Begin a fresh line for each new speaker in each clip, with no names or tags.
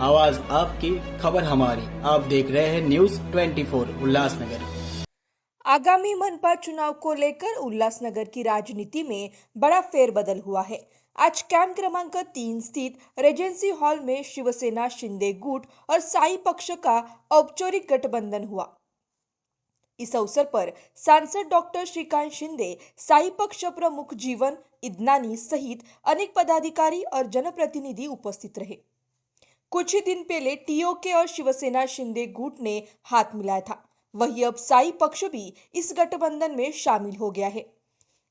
आवाज आपकी, खबर हमारी। आप देख रहे हैं न्यूज 24 उल्लासनगर।
आगामी मनपा चुनाव को लेकर उल्लासनगर की राजनीति में बड़ा फेरबदल हुआ है। आज कैंप क्रमांक 3 स्थित रेजेंसी हॉल में शिवसेना शिंदे गुट और साई पक्ष का औपचारिक गठबंधन हुआ। इस अवसर पर सांसद डॉक्टर श्रीकांत शिंदे, साई पक्ष प्रमुख जीवन इदनानी सहित अनेक पदाधिकारी और जनप्रतिनिधि उपस्थित रहे। कुछ ही दिन पहले टीओके और शिवसेना शिंदे गुट ने हाथ मिलाया था, वही अब साई पक्ष भी इस गठबंधन में शामिल हो गया है।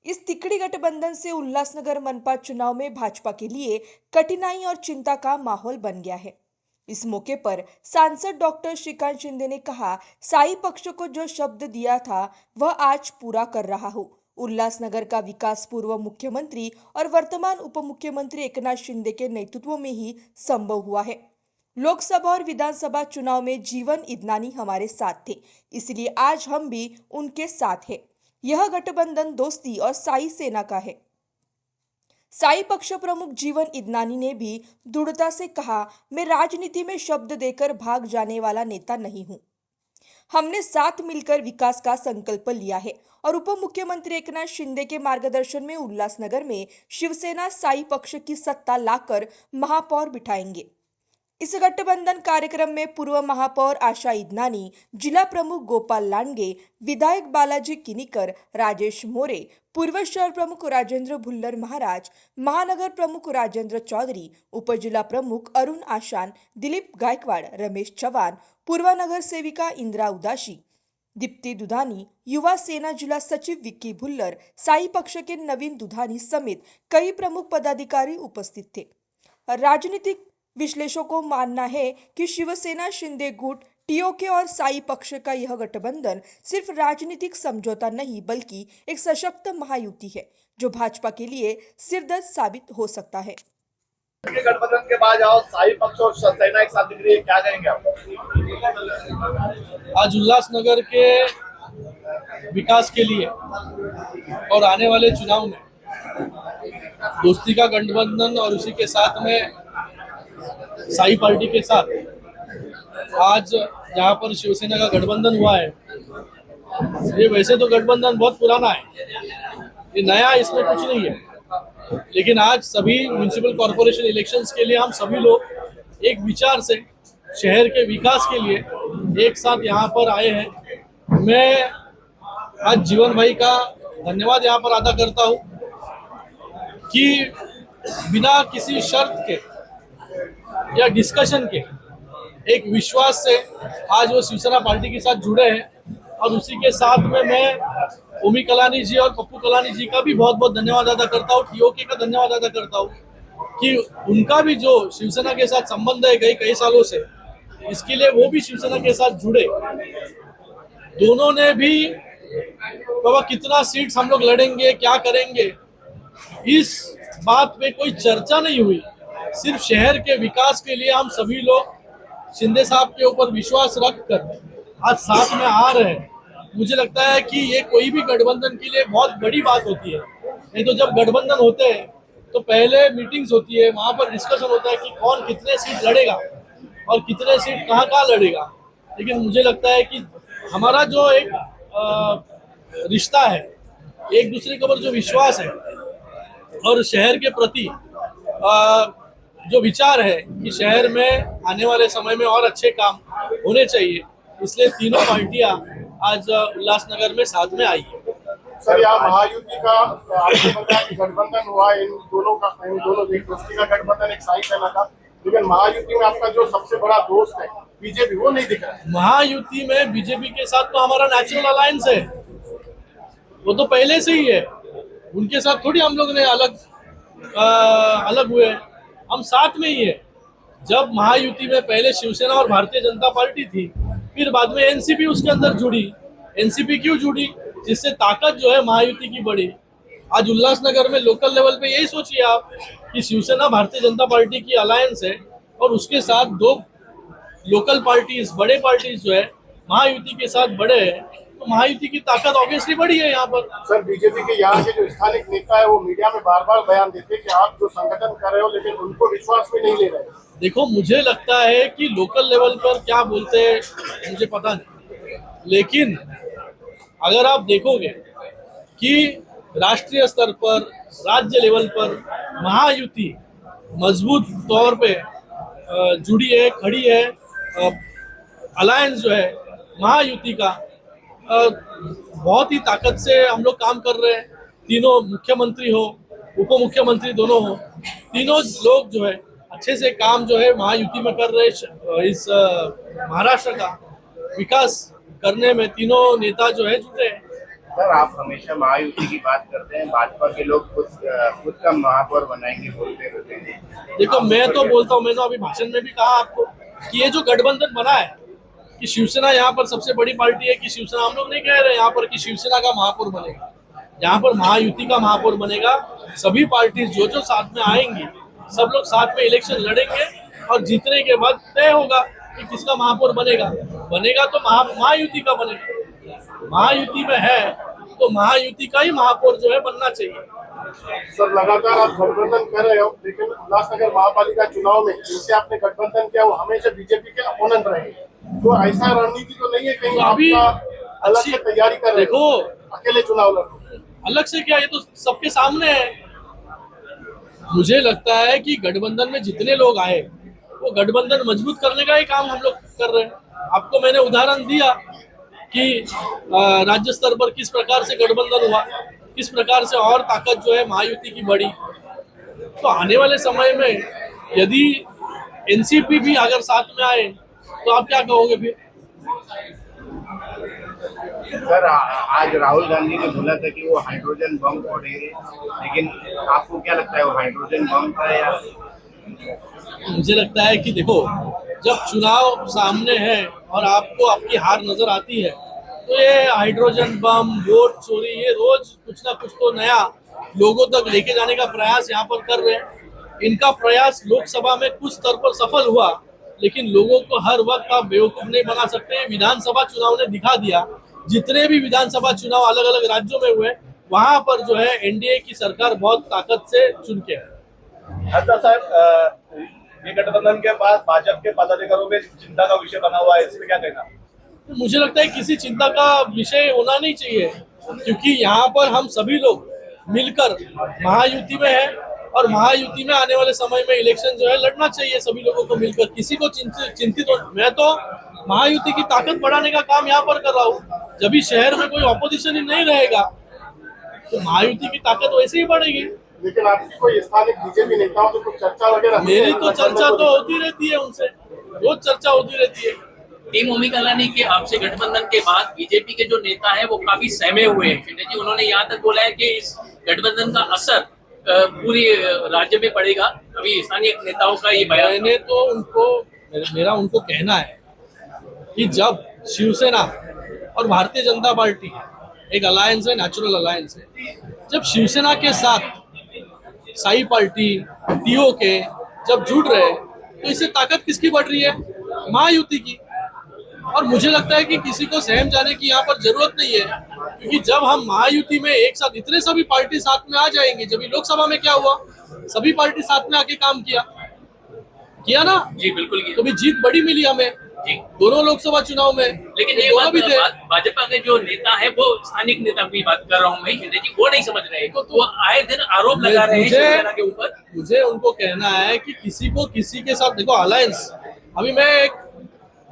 इस तिकड़ी गठबंधन से उल्लासनगर मनपा चुनाव में भाजपा के लिए कठिनाई और चिंता का माहौल बन गया है। इस मौके पर सांसद डॉक्टर श्रीकांत शिंदे ने कहा, साई पक्ष को जो शब्द दिया था वह आज पूरा कर रहा हूं। उल्लासनगर का विकास पूर्व मुख्यमंत्री और वर्तमान उप मुख्यमंत्री एकनाथ शिंदे के नेतृत्व में ही संभव हुआ है। लोकसभा और विधानसभा चुनाव में जीवन इदनानी हमारे साथ थे, इसलिए आज हम भी उनके साथ हैं। यह गठबंधन दोस्ती और साई सेना का है। साई पक्ष प्रमुख जीवन इदनानी ने भी दृढ़ता से कहा, मैं राजनीति में शब्द देकर भाग जाने वाला नेता नहीं हूं। हमने साथ मिलकर विकास का संकल्प लिया है और उप मुख्यमंत्री एकनाथ शिंदे के मार्गदर्शन में उल्लासनगर में शिवसेना साई पक्ष की सत्ता लाकर महापौर बिठाएंगे। इस गठबंधन कार्यक्रम में पूर्व महापौर आशा इदनानी, जिला प्रमुख गोपाल लांडगे, विधायक बालाजी किनीकर, राजेश मोरे, पूर्व शहर प्रमुख राजेंद्र भुल्लर महाराज, महानगर प्रमुख राजेंद्र चौधरी, उपजिला प्रमुख अरुण आशान, दिलीप गायकवाड़, रमेश चौहान, पूर्व नगर सेविका इंदिरा उदासी, दीप्ति दुधानी, युवा सेना जिला सचिव विक्की भुल्लर, साई पक्ष के नवीन दुधानी समेत कई प्रमुख पदाधिकारी उपस्थित थे। राजनीतिक विश्लेषकों को मानना है कि शिवसेना शिंदे गुट, टीओके और साई पक्ष का यह गठबंधन सिर्फ राजनीतिक समझौता नहीं बल्कि एक सशक्त महायुति है, जो भाजपा के लिए सिरदर्द साबित हो सकता है।
गठबंधन के बाद आओ साई पक्ष और सेना एक साथ दिख रही है, क्या कहेंगे आप?
आज उल्लासनगर के विकास के लिए और आने वाले चुनाव में दोस्ती का गठबंधन और उसी के साथ में साई पार्टी के साथ आज जहाँ पर शिवसेना का गठबंधन हुआ है, ये वैसे तो गठबंधन बहुत पुराना है, ये नया इसमें कुछ नहीं है। लेकिन आज सभी म्युनिसिपल कॉरपोरेशन इलेक्शंस के लिए हम सभी लोग एक विचार से शहर के विकास के लिए एक साथ यहाँ पर आए हैं। मैं आज जीवन भाई का धन्यवाद यहाँ पर अदा करता हूँ कि बिना किसी शर्त के या डिस्कशन के एक विश्वास से आज वो शिवसेना पार्टी के साथ जुड़े हैं। और उसी के साथ में मैं उमी कलानी जी और पप्पू कलानी जी का भी बहुत बहुत धन्यवाद अदा करता हूँ, टीओके का धन्यवाद अदा करता हूँ कि उनका भी जो शिवसेना के साथ संबंध है कई सालों से, इसके लिए वो भी शिवसेना के साथ जुड़े। दोनों ने भी बाबा कितना सीट्स हम लोग लड़ेंगे, क्या करेंगे, इस बात पे कोई चर्चा नहीं हुई। सिर्फ शहर के विकास के लिए हम सभी लोग शिंदे साहब के ऊपर विश्वास रखकर आज साथ में आ रहे हैं। मुझे लगता है कि ये कोई भी गठबंधन के लिए बहुत बड़ी बात होती है। नहीं तो जब गठबंधन होते हैं तो पहले मीटिंग्स होती है, वहां पर डिस्कशन होता है कि कौन कितने सीट लड़ेगा और कितने सीट कहाँ लड़ेगा। लेकिन मुझे लगता है कि हमारा जो एक रिश्ता है, एक दूसरे के ऊपर जो विश्वास है और शहर के प्रति जो विचार है कि शहर में आने वाले समय में और अच्छे काम होने चाहिए, इसलिए तीनों पार्टियां आज उल्लासनगर में साथ में आई है।
सर, यहाँ महायुति का आपने बताया कि गठबंधन हुआ, इन दोनों एक दोस्ती का गठबंधन, एक साई सेना का, लेकिन महायुति में आपका जो सबसे बड़ा दोस्त है बीजेपी, वो नहीं दिख रहा है।
महायुति में बीजेपी के साथ तो हमारा नेचुरल अलायंस है, वो तो पहले से ही है। उनके साथ थोड़ी हम लोग ने अलग हुए, हम साथ में ही है। जब महायुति में पहले शिवसेना और भारतीय जनता पार्टी थी, फिर बाद में एनसीपी उसके अंदर जुड़ी। एनसीपी क्यों जुड़ी? जिससे ताकत जो है महायुति की बढ़ी। आज उल्लासनगर में लोकल लेवल पे यही सोचिए आप कि शिवसेना भारतीय जनता पार्टी की अलायंस है और उसके साथ दो लोकल पार्टीज, बड़े पार्टीज जो है महायुति के साथ बड़े हैं। तो महायुति की ताकत ऑब्वियसली बढ़ी है यहाँ पर।
सर बीजेपी के यहाँ के जो स्थानिक नेता है वो मीडिया में बार बार बयान देते हैं कि आप जो संगठन कर रहे हो, लेकिन उनको विश्वास में नहीं ले रहे।
देखो, मुझे लगता है कि लोकल लेवल पर क्या बोलते हैं मुझे पता नहीं, लेकिन अगर आप देखोगे कि राष्ट्रीय स्तर पर, राज्य लेवल पर महायुति मजबूत तौर पे जुड़ी है, खड़ी है। अलायंस जो है महायुति का बहुत ही ताकत से हम लोग काम कर रहे हैं। तीनों मुख्यमंत्री हो, उप मुख्यमंत्री दोनों हो, तीनों लोग जो है अच्छे से काम जो है महायुति में कर रहे हैं। इस महाराष्ट्र का विकास करने में तीनों नेता जो है जुटे हैं।
सर, आप हमेशा महायुति की बात करते हैं, भाजपा के लोग खुद का महापौर बनाएंगे बोलते रहते हैं।
देखो, मैं तो बोलता हूँ, मैंने अभी भाषण में भी कहा आपको कि ये जो गठबंधन बना है कि शिवसेना यहाँ पर सबसे बड़ी पार्टी है, कि शिवसेना, हम लोग नहीं कह रहे यहाँ पर कि शिवसेना का महापौर बनेगा, यहाँ पर महायुति का महापौर बनेगा। सभी पार्टी जो साथ में आएंगी, सब लोग साथ में इलेक्शन लड़ेंगे और जीतने के बाद तय होगा कि किसका महापौर बनेगा तो महायुति का बनेगा। महायुति में है तो महायुति का ही महापौर जो है बनना चाहिए।
सर लगातार आप गठबंधन कर रहे हो, लेकिन उल्लासनगर महापालिका चुनाव में जिनसे आपने गठबंधन किया वो हमेशा बीजेपी के अपोनेंट रहे, तो ऐसा रणनीति तो नहीं है कहीं
तो अभी
आपका अलग से तैयारी कर रहे हो? अकेले चुनाव लड़ो,
अलग से क्या, ये तो सबके सामने है। मुझे लगता है कि गठबंधन में जितने लोग आए वो गठबंधन मजबूत करने का ही काम हम लोग कर रहे हैं। आपको मैंने उदाहरण दिया कि राज्य स्तर पर किस प्रकार से गठबंधन हुआ, किस प्रकार से और ताकत जो है महायुति की बढ़ी। तो आने वाले समय में यदि एनसीपी भी अगर साथ में आए तो आप क्या कहोगे फिर?
सर, आज राहुल गांधी ने बोला था कि वो हाइड्रोजन बम फोड़ेंगे, लेकिन आपको क्या लगता है वो हाइड्रोजन बम था या?
मुझे लगता है कि देखो, जब चुनाव सामने है और आपको आपकी हार नजर आती है तो ये हाइड्रोजन बम, वोट चोरी, ये रोज कुछ ना कुछ तो नया लोगों तक लेके जाने का प्रयास यहाँ पर कर रहे हैं। इनका प्रयास लोकसभा में कुछ स्तर पर सफल हुआ, लेकिन लोगों को हर वक्त आप बेवकूफ नहीं बना सकते। विधानसभा चुनाव ने दिखा दिया, जितने भी विधानसभा चुनाव अलग अलग राज्यों में हुए वहां पर जो है एनडीए की सरकार बहुत ताकत से चुन के है।
अच्छा साहब, ये गठबंधन के बाद भाजपा के पदाधिकारियों में चिंता का विषय बना हुआ है, इसमें क्या कहना?
तो मुझे लगता है किसी चिंता का विषय होना नहीं चाहिए, क्योंकि यहाँ पर हम सभी लोग मिलकर महायुति में है और महायुति में आने वाले समय में इलेक्शन जो है लड़ना चाहिए सभी लोगों को मिलकर। किसी को चिंतित मैं तो महायुति की ताकत बढ़ाने का काम यहाँ पर कर रहा हूँ। जब भी शहर में कोई ऑपोजिशन ही नहीं रहेगा तो महायुति की ताकत वैसे ही बढ़ेगी।
लेकिन आपकी कोई स्थानिक बीजेपी नेताओं से कुछ चर्चा वगैरह?
मेरी तो चर्चा तो होती रहती है उनसे, रोज चर्चा होती रहती है।
टीम ओमी कलानी के आपसे गठबंधन के बाद बीजेपी के जो नेता हैं वो काफी सहमे हुए हैं शिंदे जी। उन्होंने यहाँ तक बोला है कि इस गठबंधन का असर पूरी राज्य में पड़ेगा। अभी स्थानीय नेताओं का ये बयान,
मैंने तो उनको, मेरा उनको कहना है कि जब शिवसेना और भारतीय जनता पार्टी एक अलायंस है, नेचुरल अलायंस है, जब शिवसेना के साथ साई पार्टी, टीओ के जब जुड़ रहे तो इससे ताकत किसकी बढ़ रही है? महायुति की। और मुझे लगता है कि किसी को सहम जाने की यहाँ पर जरूरत नहीं है, क्योंकि जब हम महायुति में एक साथ इतने सभी पार्टी साथ में आ जाएंगे, जब लोकसभा में क्या हुआ, सभी पार्टी साथ में आके काम किया ना
जी बिल्कुल किया।
तो भी जीत बड़ी मिली हमें
जी
दोनों लोकसभा चुनाव में।
लेकिन ये भाजपा के जो नेता है वो स्थानिक नेता की बात कर रहा हूँ मैं शिंदे जी, वो नहीं समझ रहे तो वो आए दिन आरोप लगा रहे हैं शिवसेना के ऊपर।
मुझे उनको कहना है कि किसी को किसी के साथ, देखो अलायंस, अभी मैं एक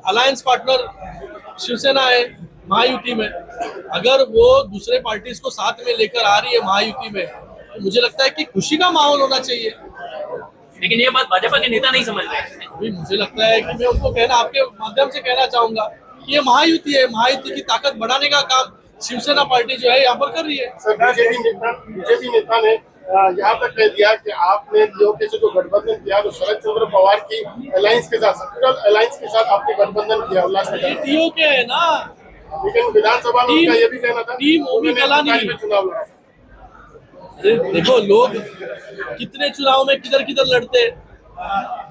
अलायंस पार्टनर शिवसेना है महायुति में, अगर वो दूसरे पार्टीज को साथ में लेकर आ रही है महायुति में तो मुझे लगता है कि खुशी का माहौल होना चाहिए।
लेकिन ये बात भाजपा के नेता नहीं समझ रहे हैं।
अभी मुझे लगता है कि मैं उनको कहना, आपके माध्यम से कहना चाहूंगा कि ये महायुति है, महायुति की ताकत बढ़ाने का काम शिवसेना पार्टी जो है यहाँ पर कर रही है।
सर बीजेपी नेता ने यहाँ तक कह दिया कि आपने टीओके से जो गठबंधन किया तो शरद चंद्र पवार की अलायंस के साथ, सेक्युलर अलायंस के साथ आपने गठबंधन किया उल्लासनगर।
टीओके है ना,
लेकिन विधानसभा में उनका ये भी कहना था
टीम ओमी कलानी
चुनाव लड़ा।
देखो लोग कितने चुनाव में किधर किधर लड़ते,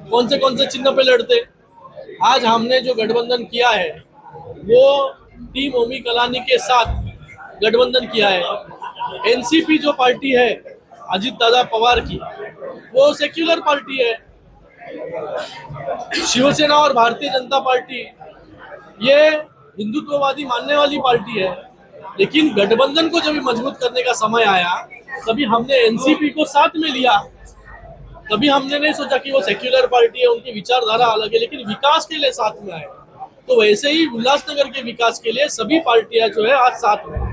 कौन से चिन्ह पे लड़ते। आज हमने जो गठबंधन किया है वो टीम ओमी कलानी के साथ गठबंधन किया है। एनसीपी जो पार्टी है अजित दादा पवार की, वो सेक्युलर पार्टी है। शिवसेना और भारतीय जनता पार्टी ये हिंदुत्ववादी मानने वाली पार्टी है। लेकिन गठबंधन को जब मजबूत करने का समय आया, तभी हमने एनसीपी को साथ में लिया। कभी हमने नहीं सोचा कि वो सेक्युलर पार्टी है, उनकी विचारधारा अलग है, लेकिन विकास के लिए साथ में आए। तो वैसे ही उल्लासनगर के विकास के लिए सभी पार्टियां जो है आज साथ में।